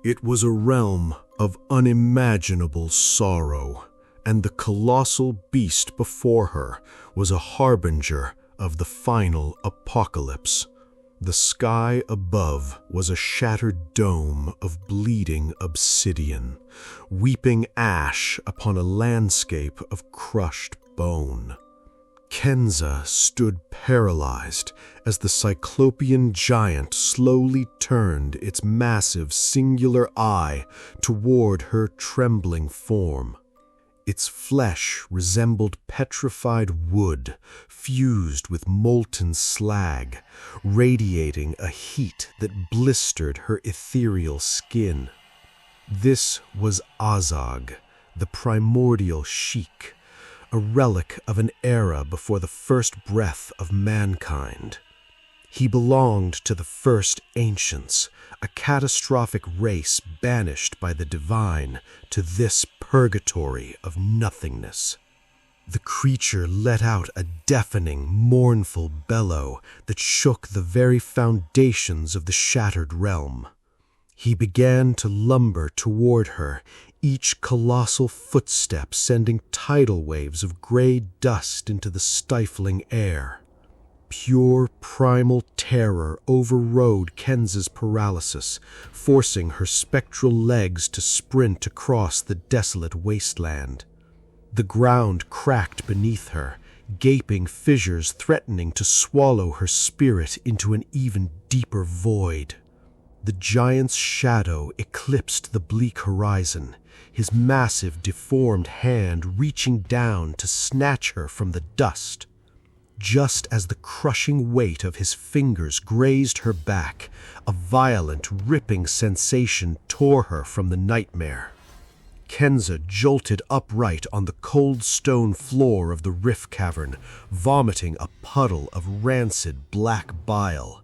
It was a realm of unimaginable sorrow, and the colossal beast before her was a harbinger of the final apocalypse. The sky above was a shattered dome of bleeding obsidian, weeping ash upon a landscape of crushed bone. Kenza stood paralyzed as the cyclopean giant slowly turned its massive singular eye toward her trembling form. Its flesh resembled petrified wood fused with molten slag, radiating a heat that blistered her ethereal skin. This was Azog, the primordial Sheik, a relic of an era before the first breath of mankind. He belonged to the first ancients, a catastrophic race banished by the divine to this purgatory of nothingness. The creature let out a deafening, mournful bellow that shook the very foundations of the shattered realm. He began to lumber toward her, each colossal footstep sending tidal waves of gray dust into the stifling air. Pure primal terror overrode Kenza's paralysis, forcing her spectral legs to sprint across the desolate wasteland. The ground cracked beneath her, gaping fissures threatening to swallow her spirit into an even deeper void. The giant's shadow eclipsed the bleak horizon, his massive, deformed hand reaching down to snatch her from the dust. Just as the crushing weight of his fingers grazed her back, a violent, ripping sensation tore her from the nightmare. Kenza jolted upright on the cold stone floor of the rift cavern, vomiting a puddle of rancid black bile.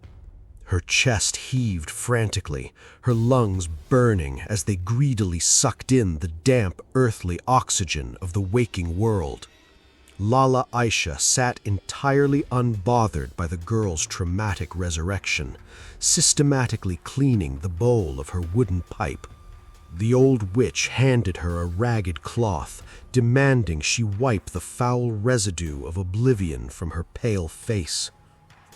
Her chest heaved frantically, her lungs burning as they greedily sucked in the damp, earthly oxygen of the waking world. Lala Aisha sat entirely unbothered by the girl's traumatic resurrection, systematically cleaning the bowl of her wooden pipe. The old witch handed her a ragged cloth, demanding she wipe the foul residue of oblivion from her pale face.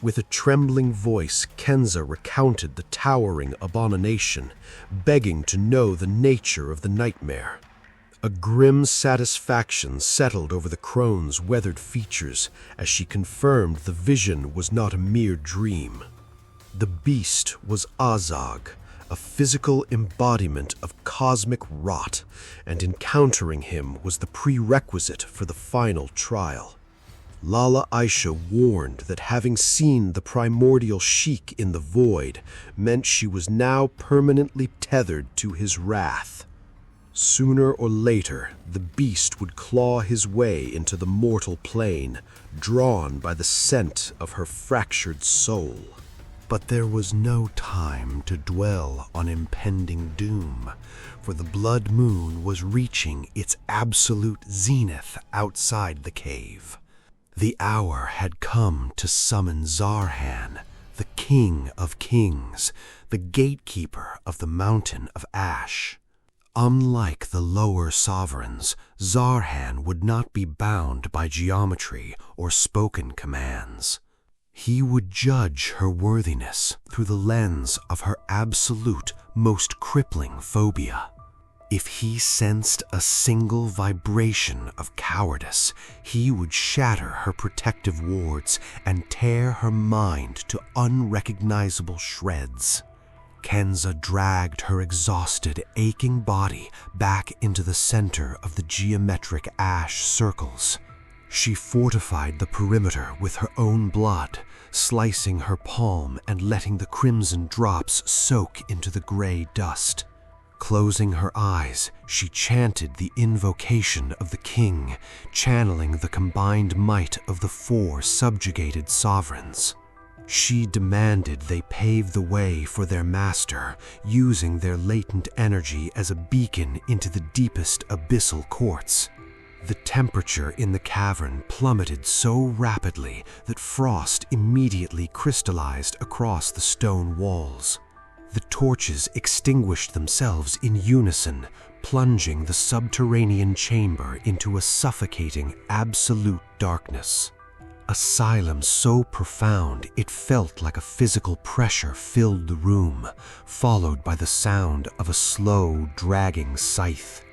With a trembling voice, Kenza recounted the towering abomination, begging to know the nature of the nightmare. A grim satisfaction settled over the crone's weathered features as she confirmed the vision was not a mere dream. The beast was Azog, a physical embodiment of cosmic rot, and encountering him was the prerequisite for the final trial. Lala Aisha warned that having seen the primordial Sheik in the void meant she was now permanently tethered to his wrath. Sooner or later, the beast would claw his way into the mortal plane, drawn by the scent of her fractured soul. But there was no time to dwell on impending doom, for the blood moon was reaching its absolute zenith outside the cave. The hour had come to summon Zerhan, the King of Kings, the gatekeeper of the Mountain of Ash. Unlike the lower sovereigns, Zerhan would not be bound by geometry or spoken commands. He would judge her worthiness through the lens of her absolute, most crippling phobia. If he sensed a single vibration of cowardice, he would shatter her protective wards and tear her mind to unrecognizable shreds. Kenza dragged her exhausted, aching body back into the center of the geometric ash circles. She fortified the perimeter with her own blood, slicing her palm and letting the crimson drops soak into the gray dust. Closing her eyes, she chanted the invocation of the king, channeling the combined might of the 4 subjugated sovereigns. She demanded they pave the way for their master, using their latent energy as a beacon into the deepest abyssal courts. The temperature in the cavern plummeted so rapidly that frost immediately crystallized across the stone walls. The torches extinguished themselves in unison, plunging the subterranean chamber into a suffocating, absolute darkness. A silence so profound it felt like a physical pressure filled the room, followed by the sound of a slow, dragging scythe.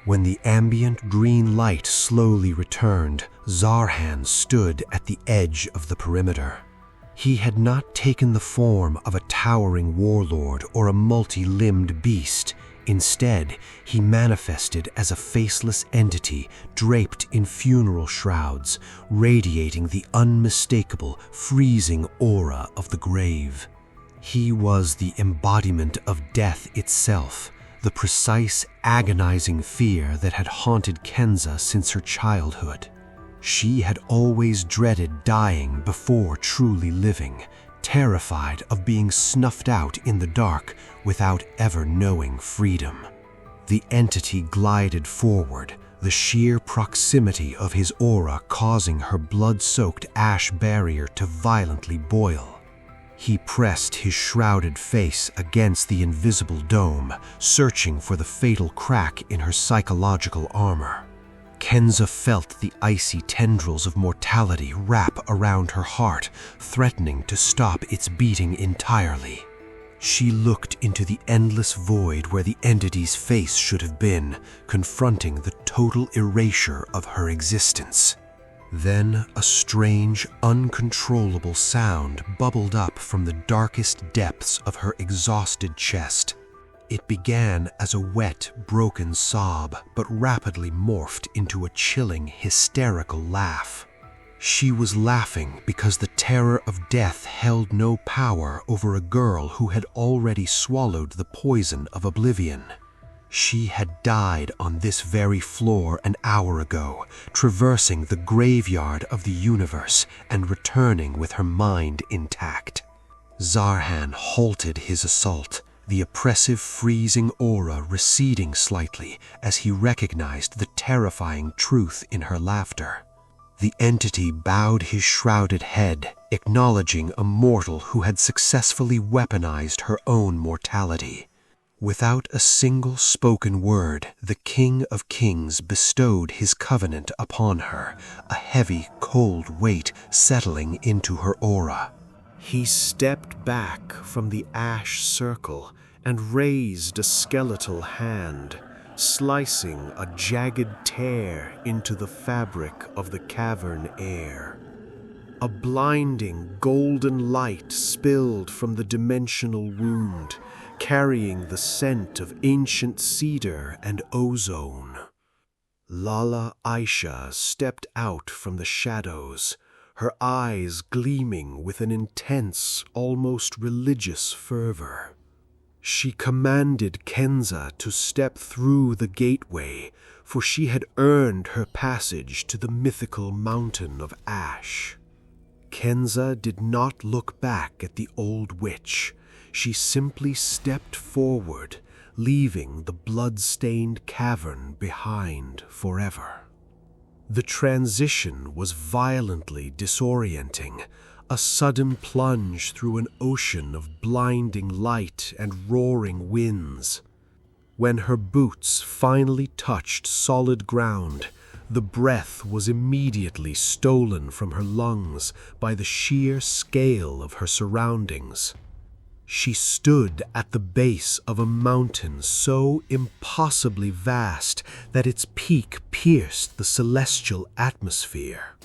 When the ambient green light slowly returned, Zerhan stood at the edge of the perimeter. He had not taken the form of a towering warlord or a multi-limbed beast. Instead, he manifested as a faceless entity draped in funeral shrouds, radiating the unmistakable, freezing aura of the grave. He was the embodiment of death itself, the precise, agonizing fear that had haunted Kenza since her childhood. She had always dreaded dying before truly living, terrified of being snuffed out in the dark without ever knowing freedom. The entity glided forward, the sheer proximity of his aura causing her blood-soaked ash barrier to violently boil. He pressed his shrouded face against the invisible dome, searching for the fatal crack in her psychological armor. Kenza felt the icy tendrils of mortality wrap around her heart, threatening to stop its beating entirely. She looked into the endless void where the entity's face should have been, confronting the total erasure of her existence. Then a strange, uncontrollable sound bubbled up from the darkest depths of her exhausted chest. It began as a wet, broken sob, but rapidly morphed into a chilling, hysterical laugh. She was laughing because the terror of death held no power over a girl who had already swallowed the poison of oblivion. She had died on this very floor an hour ago, traversing the graveyard of the universe and returning with her mind intact. Zerhan halted his assault, the oppressive freezing aura receding slightly as he recognized the terrifying truth in her laughter. The entity bowed his shrouded head, acknowledging a mortal who had successfully weaponized her own mortality. Without a single spoken word, the King of Kings bestowed his covenant upon her, a heavy, cold weight settling into her aura. He stepped back from the ash circle and raised a skeletal hand, slicing a jagged tear into the fabric of the cavern air. A blinding golden light spilled from the dimensional wound, carrying the scent of ancient cedar and ozone. Lala Aisha stepped out from the shadows, her eyes gleaming with an intense, almost religious fervor. She commanded Kenza to step through the gateway, for she had earned her passage to the mythical mountain of ash. Kenza did not look back at the old witch. She simply stepped forward, leaving the blood-stained cavern behind forever. The transition was violently disorienting, a sudden plunge through an ocean of blinding light and roaring winds. When her boots finally touched solid ground, the breath was immediately stolen from her lungs by the sheer scale of her surroundings. She stood at the base of a mountain so impossibly vast that its peak pierced the celestial atmosphere.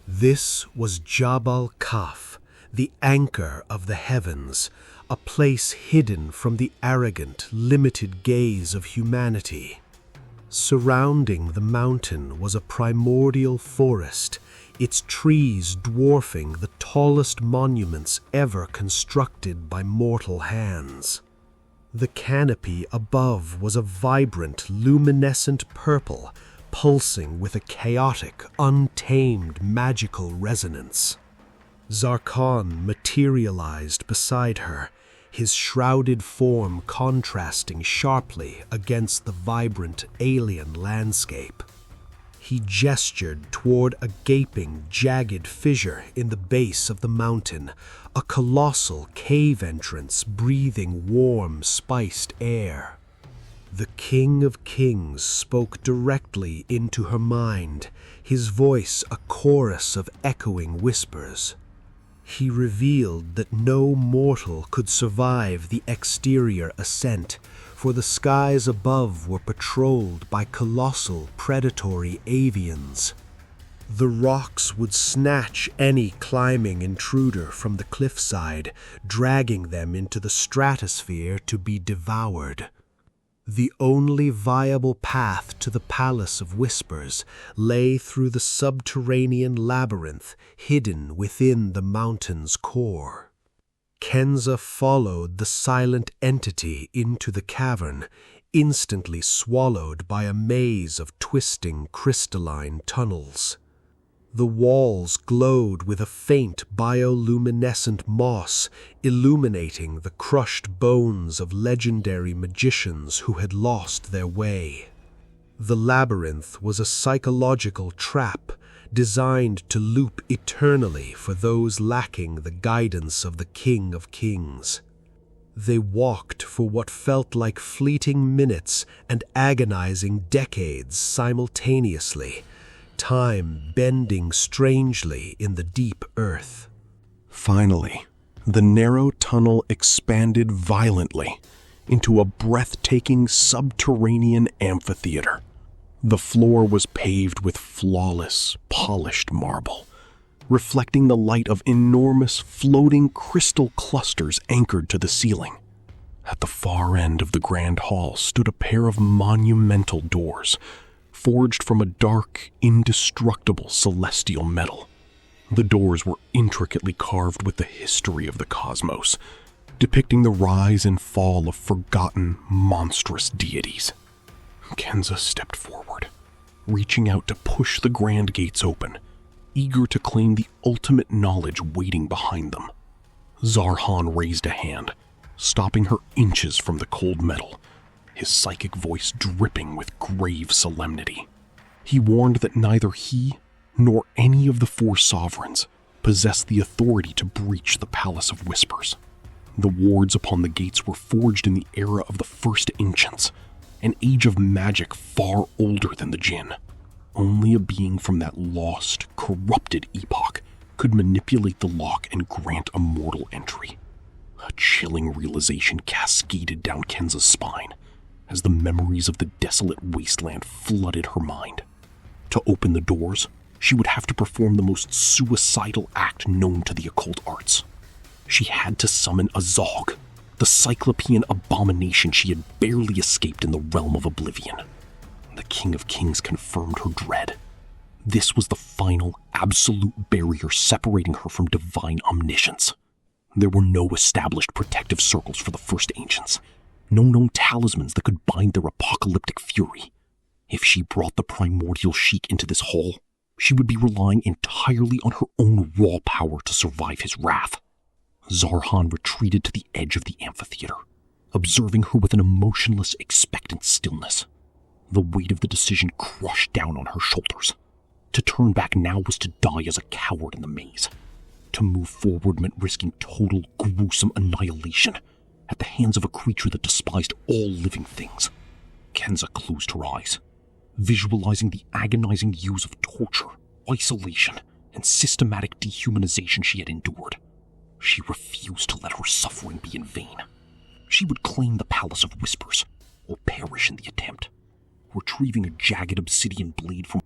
This was Jabal Kaf, the anchor of the heavens, a place hidden from the arrogant, limited gaze of humanity. Surrounding the mountain was a primordial forest, its trees dwarfing the tallest monuments ever constructed by mortal hands. The canopy above was a vibrant, luminescent purple, pulsing with a chaotic, untamed magical resonance. Zerhan materialized beside her, his shrouded form contrasting sharply against the vibrant alien landscape. He gestured toward a gaping, jagged fissure in the base of the mountain, a colossal cave entrance breathing warm, spiced air. The King of Kings spoke directly into her mind, his voice a chorus of echoing whispers. He revealed that no mortal could survive the exterior ascent, for the skies above were patrolled by colossal predatory avians. The rocks would snatch any climbing intruder from the cliffside, dragging them into the stratosphere to be devoured. The only viable path to the Palace of Whispers lay through the subterranean labyrinth hidden within the mountain's core. Kenza followed the silent entity into the cavern, instantly swallowed by a maze of twisting crystalline tunnels. The walls glowed with a faint bioluminescent moss, illuminating the crushed bones of legendary magicians who had lost their way. The labyrinth was a psychological trap designed to loop eternally for those lacking the guidance of the King of Kings. They walked for what felt like fleeting minutes and agonizing decades simultaneously, time bending strangely in the deep earth. Finally, the narrow tunnel expanded violently into a breathtaking subterranean amphitheater. The floor was paved with flawless, polished marble, reflecting the light of enormous floating crystal clusters anchored to the ceiling. At the far end of the grand hall stood a pair of monumental doors, forged from a dark, indestructible celestial metal. The doors were intricately carved with the history of the cosmos, depicting the rise and fall of forgotten, monstrous deities. Kenza stepped forward, reaching out to push the grand gates open, eager to claim the ultimate knowledge waiting behind them. Zerhan raised a hand, stopping her inches from the cold metal, his psychic voice dripping with grave solemnity. He warned that neither he nor any of the four sovereigns possessed the authority to breach the Palace of Whispers. The wards upon the gates were forged in the era of the First Ancients, an age of magic far older than the Jinn. Only a being from that lost, corrupted epoch could manipulate the lock and grant a mortal entry. A chilling realization cascaded down Kenza's spine as the memories of the desolate wasteland flooded her mind. To open the doors, she would have to perform the most suicidal act known to the occult arts. She had to summon a Zog, the cyclopean abomination she had barely escaped in the realm of oblivion. The King of Kings confirmed her dread. This was the final, absolute barrier separating her from divine omniscience. There were no established protective circles for the First Ancients, no known talismans that could bind their apocalyptic fury. If she brought the primordial Sheik into this hall, she would be relying entirely on her own raw power to survive his wrath. Zerhan retreated to the edge of the amphitheater, observing her with an emotionless, expectant stillness. The weight of the decision crushed down on her shoulders. To turn back now was to die as a coward in the maze. To move forward meant risking total, gruesome annihilation at the hands of a creature that despised all living things. Kenza closed her eyes, visualizing the agonizing years of torture, isolation, and systematic dehumanization she had endured. She refused to let her suffering be in vain. She would claim the Palace of Whispers, or perish in the attempt. Retrieving a jagged obsidian blade from